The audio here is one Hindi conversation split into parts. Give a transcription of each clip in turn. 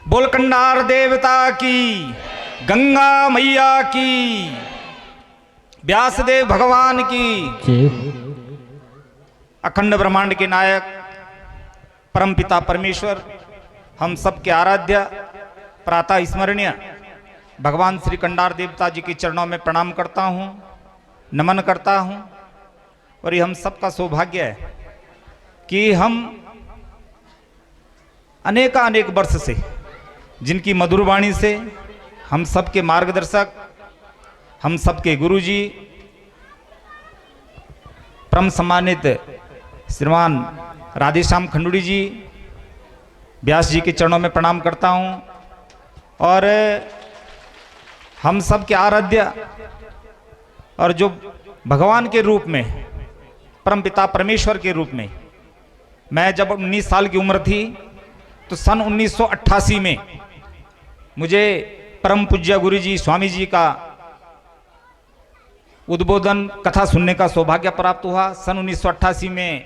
बोल कंडार देवता की, गंगा मैया की, व्यासदेव भगवान की, अखंड ब्रह्मांड के नायक परमपिता परमेश्वर, हम सबके आराध्य प्रातः स्मरणीय भगवान श्री कंडार देवता जी के चरणों में प्रणाम करता हूँ, नमन करता हूँ। और ये हम सबका सौभाग्य है कि हम अनेक वर्ष से जिनकी मधुर वाणी से हम सबके मार्गदर्शक, हम सबके गुरुजी, परम सम्मानित श्रीमान राधेश्याम खंडूड़ी जी, व्यास जी के चरणों में प्रणाम करता हूँ। और हम सब के आराध्य और जो भगवान के रूप में, परमपिता परमेश्वर के रूप में, मैं जब 19 साल की उम्र थी तो सन 1988 में मुझे परम पूज्य गुरु जी स्वामी जी का उद्बोधन कथा सुनने का सौभाग्य प्राप्त हुआ। सन 1988 में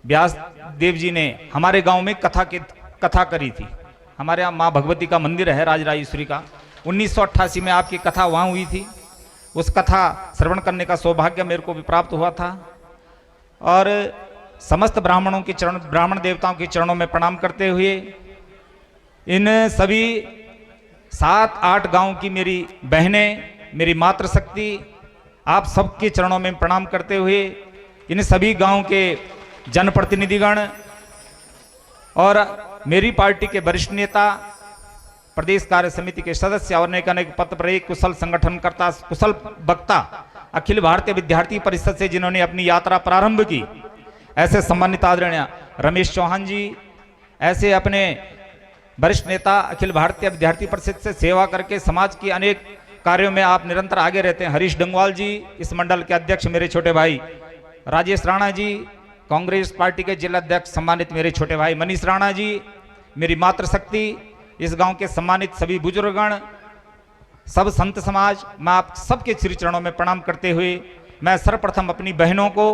व्यास देव जी ने हमारे गांव में कथा करी थी। हमारे यहाँ माँ भगवती का मंदिर है राजराजेश्वरी का। 1988 में आपकी कथा वहाँ हुई थी। उस कथा श्रवण करने का सौभाग्य मेरे को भी प्राप्त हुआ था। और समस्त ब्राह्मणों के चरण, ब्राह्मण देवताओं के चरणों में प्रणाम करते हुए, इन सभी 7-8 गांव की मेरी बहनें, मेरी मातृशक्ति, आप सबके चरणों में प्रणाम करते हुए, इन सभी गांव के जनप्रतिनिधिगण और मेरी पार्टी के वरिष्ठ नेता, प्रदेश कार्य समिति के सदस्य और अनेक पद पर कुशल संगठनकर्ता, कुशल वक्ता, अखिल भारतीय विद्यार्थी परिषद से जिन्होंने अपनी यात्रा प्रारंभ की, ऐसे सम्मानित आदरणीय रमेश चौहान जी, ऐसे अपने वरिष्ठ नेता, अखिल भारतीय विद्यार्थी परिषद से सेवा करके समाज की अनेक कार्यों में आप निरंतर आगे रहते हैं, हरीश डंगवाल जी, इस मंडल के अध्यक्ष मेरे छोटे भाई राजेश राणा जी, कांग्रेस पार्टी के जिला अध्यक्ष सम्मानित मेरे छोटे भाई मनीष राणा जी, मेरी मातृशक्ति, इस गांव के सम्मानित सभी बुजुर्गगण, सब संत समाज, मैं आप सबके श्री चरणों में प्रणाम करते हुए मैं सर्वप्रथम अपनी बहनों को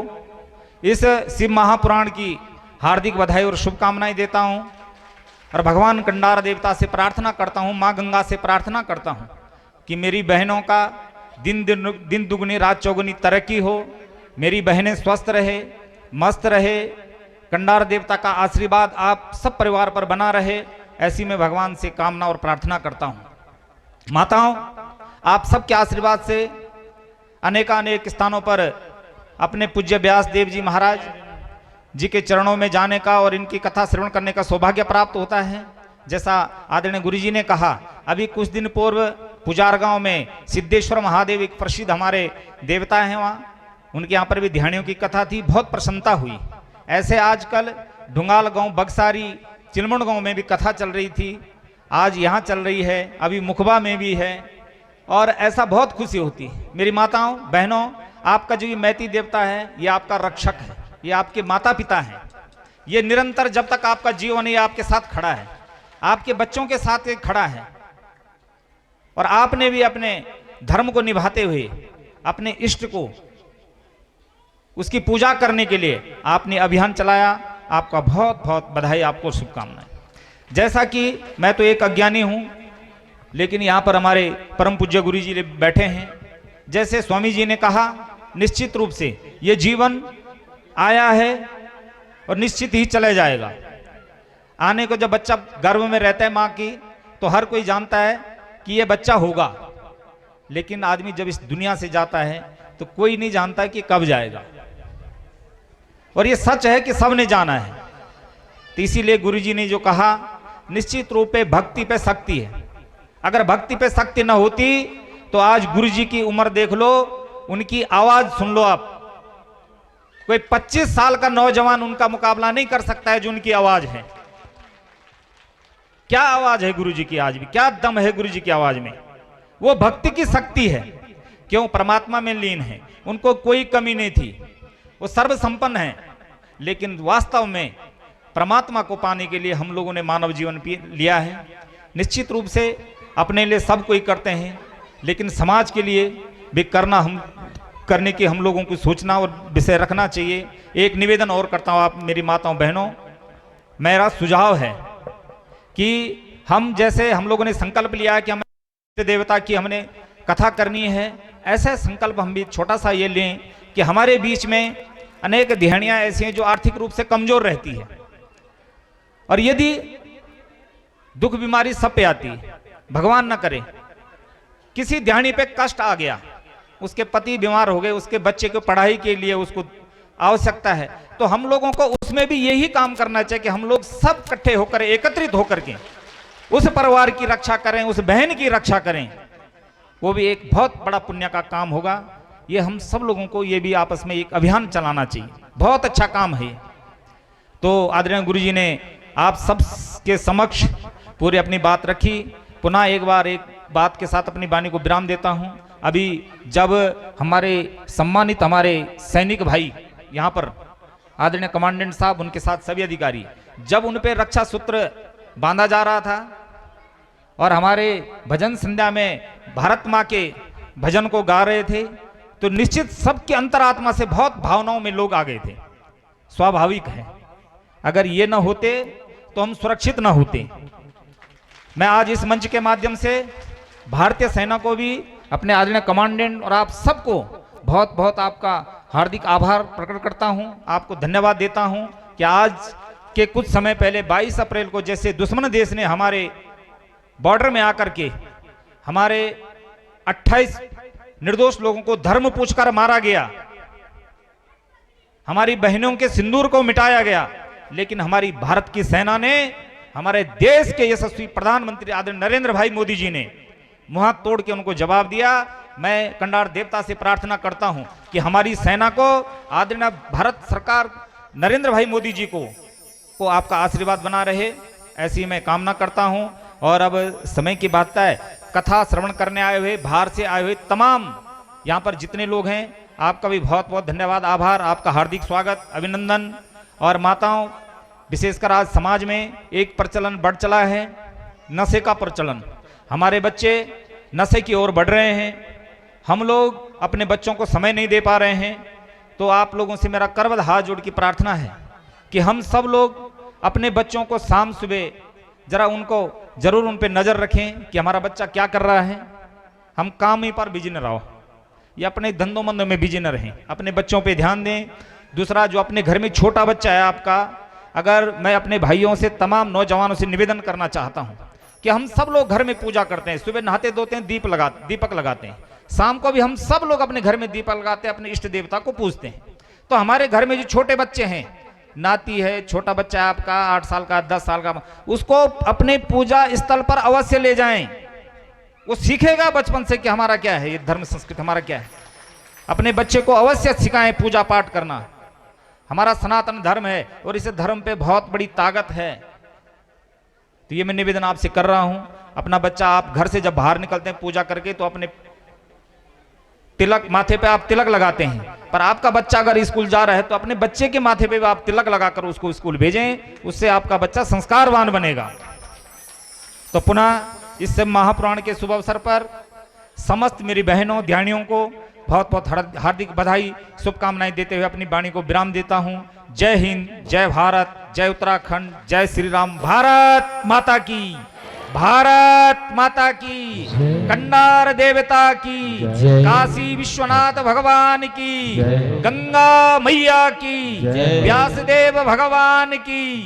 इस शिव महापुराण की हार्दिक बधाई और शुभकामनाएं देता हूं। और भगवान कंडार देवता से प्रार्थना करता हूं, माँ गंगा से प्रार्थना करता हूं कि मेरी बहनों का दिन दुगनी रात चौगुनी तरक्की हो, मेरी बहनें स्वस्थ रहे, मस्त रहे, कंडार देवता का आशीर्वाद आप सब परिवार पर बना रहे, ऐसी मैं भगवान से कामना और प्रार्थना करता हूं। माताओं, आप सबके आशीर्वाद से अनेक स्थानों पर अपने पूज्य व्यास देव जी महाराज जी के चरणों में जाने का और इनकी कथा श्रवण करने का सौभाग्य प्राप्त होता है। जैसा आदरणीय गुरु जी ने कहा, अभी कुछ दिन पूर्व पुजार गांव में सिद्धेश्वर महादेव एक प्रसिद्ध हमारे देवता हैं, वहाँ उनके यहाँ पर भी ध्यानियों की कथा थी, बहुत प्रसन्नता हुई। ऐसे आजकल ढुंगाल गांव, बगसारी, चिलमण गांव में भी कथा चल रही थी, आज यहाँ चल रही है, अभी मुखबा में भी है, और ऐसा बहुत खुशी होती है। मेरी माताओं बहनों, आपका जो ये मैती देवता है, ये आपका रक्षक है, ये आपके माता पिता हैं। ये निरंतर जब तक आपका जीवन है, आपके साथ खड़ा है, आपके बच्चों के साथ ये खड़ा है। और आपने भी अपने धर्म को निभाते हुए अपने इष्ट को, उसकी पूजा करने के लिए आपने अभियान चलाया। आपका बहुत बहुत बधाई, आपको शुभकामनाएं। जैसा कि मैं तो एक अज्ञानी हूं, लेकिन यहाँ पर हमारे परम पूज्य गुरु जी बैठे हैं। जैसे स्वामी जी ने कहा, निश्चित रूप से ये जीवन आया है और निश्चित ही चले जाएगा। आने को जब बच्चा गर्भ में रहता है माँ की, तो हर कोई जानता है कि ये बच्चा होगा, लेकिन आदमी जब इस दुनिया से जाता है तो कोई नहीं जानता कि कब जाएगा। और ये सच है कि सबने जाना है। तो इसीलिए गुरु जी ने जो कहा, निश्चित रूप से भक्ति पे शक्ति है। अगर भक्ति पे शक्ति न होती तो आज गुरु जी की उम्र देख लो, उनकी आवाज सुन लो आप, कोई 25 साल का नौजवान उनका मुकाबला नहीं कर सकता है जो उनकी आवाज है। क्या आवाज है गुरु जी की, आज भी क्या दम है गुरु जी की आवाज में। वो भक्ति की शक्ति है, क्यों, परमात्मा में लीन है, उनको कोई कमी नहीं थी, वो सर्व संपन्न है। लेकिन वास्तव में परमात्मा को पाने के लिए हम लोगों ने मानव जीवन लिया है। निश्चित रूप से अपने लिए सब कोई करते हैं, लेकिन समाज के लिए भी करने की हम लोगों को सोचना और विषय रखना चाहिए। एक निवेदन और करता हूँ आप मेरी माताओं बहनों, मेरा सुझाव है कि हम जैसे हम लोगों ने संकल्प लिया है कि हमें देवता की हमने कथा करनी है, ऐसा संकल्प हम भी छोटा सा ये लें कि हमारे बीच में अनेक दिहाड़ियां ऐसी हैं जो आर्थिक रूप से कमजोर रहती है, और यदि दुख बीमारी सब पे आती है, भगवान न करे किसी दिहाड़ी पे कष्ट आ गया, उसके पति बीमार हो गए, उसके बच्चे को पढ़ाई के लिए उसको आवश्यकता है, तो हम लोगों को उसमें भी यही काम करना चाहिए कि हम लोग सब इकट्ठे होकर एकत्रित होकर के उस परिवार की रक्षा करें, उस बहन की रक्षा करें। वो भी एक बहुत बड़ा पुण्य का काम होगा। ये हम सब लोगों को ये भी आपस में एक अभियान चलाना चाहिए, बहुत अच्छा काम है। तो आदरणीय गुरु जी ने आप सब के समक्ष पूरी अपनी बात रखी। पुनः एक बार एक बात के साथ अपनी वाणी को विराम देता हूं। अभी जब हमारे सम्मानित हमारे सैनिक भाई यहाँ पर आदरणीय कमांडेंट साहब, उनके साथ सभी अधिकारी, जब उन पे रक्षा सूत्र बांधा जा रहा था और हमारे भजन संध्या में भारत माँ के भजन को गा रहे थे, तो निश्चित सबके अंतरात्मा से बहुत भावनाओं में लोग आ गए थे। स्वाभाविक है, अगर ये न होते तो हम सुरक्षित न होते। मैं आज इस मंच के माध्यम से भारतीय सेना को भी, अपने आदरणीय कमांडेंट और आप सबको बहुत बहुत आपका हार्दिक आभार प्रकट करता हूं, आपको धन्यवाद देता हूं कि आज के कुछ समय पहले 22 अप्रैल को जैसे दुश्मन देश ने हमारे बॉर्डर में आकर के हमारे 28 निर्दोष लोगों को धर्म पूछकर मारा गया, हमारी बहनों के सिंदूर को मिटाया गया, लेकिन हमारी भारत की सेना ने, हमारे देश के यशस्वी प्रधानमंत्री आदरणीय नरेंद्र भाई मोदी जी ने मुंह तोड़ के उनको जवाब दिया। मैं कंडार देवता से प्रार्थना करता हूं कि हमारी सेना को, आदरणीय भारत सरकार नरेंद्र भाई मोदी जी को आपका आशीर्वाद बना रहे, ऐसी मैं कामना करता हूं। और अब समय की बात है, कथा श्रवण करने आए हुए, बाहर से आए हुए तमाम यहाँ पर जितने लोग हैं, आपका भी बहुत बहुत धन्यवाद, आभार, आपका हार्दिक स्वागत, अभिनंदन। और माताओं, विशेषकर आज समाज में एक प्रचलन बढ़ चला है, नशे का प्रचलन। हमारे बच्चे नशे की ओर बढ़ रहे हैं, हम लोग अपने बच्चों को समय नहीं दे पा रहे हैं। तो आप लोगों से मेरा करबद्ध हाथ जोड़ की प्रार्थना है कि हम सब लोग अपने बच्चों को शाम सुबह जरा उनको जरूर उन पे नजर रखें कि हमारा बच्चा क्या कर रहा है। हम काम ही पर बिजी न रहो या अपने धंधों मंदों में बिजी न रहें, अपने बच्चों पे ध्यान दें। दूसरा, जो अपने घर में छोटा बच्चा है आपका, अगर मैं अपने भाइयों से, तमाम नौजवानों से निवेदन करना चाहता हूं कि हम सब लोग घर में पूजा करते हैं, सुबह नहाते धोते हैं, दीपक लगाते हैं, शाम को भी हम सब लोग अपने घर में दीपक लगाते हैं, अपने इष्ट देवता को पूजते हैं। तो हमारे घर में जो छोटे बच्चे हैं, नाती है, छोटा बच्चा है आपका 8 साल का, 10 साल का, उसको अपने पूजा स्थल पर अवश्य ले जाएं। वो सीखेगा बचपन से कि हमारा क्या है, ये धर्म संस्कृति हमारा क्या है। अपने बच्चे को अवश्य सिखाएं पूजा पाठ करना, हमारा सनातन धर्म है और इस धर्म पे बहुत बड़ी ताकत है। तो ये मैं निवेदन आपसे कर रहा हूं। अपना बच्चा, आप घर से जब बाहर निकलते हैं पूजा करके, तो अपने तिलक, माथे पे आप तिलक लगाते हैं, पर आपका बच्चा अगर स्कूल जा रहा है तो अपने बच्चे के माथे पे भी आप तिलक लगाकर उसको स्कूल भेजें, उससे आपका बच्चा संस्कारवान बनेगा। तो पुनः इस महापुराण के शुभ अवसर पर समस्त मेरी बहनों ध्यानियों को बहुत बहुत हार्दिक बधाई, शुभकामनाएं देते हुए अपनी वाणी को विराम देता हूं। जय हिंद, जय भारत, जय उत्तराखंड, जय श्री राम। भारत माता की, भारत माता की, कंडार देवता की, काशी विश्वनाथ भगवान की, गंगा मैया की, व्यासदेव भगवान की।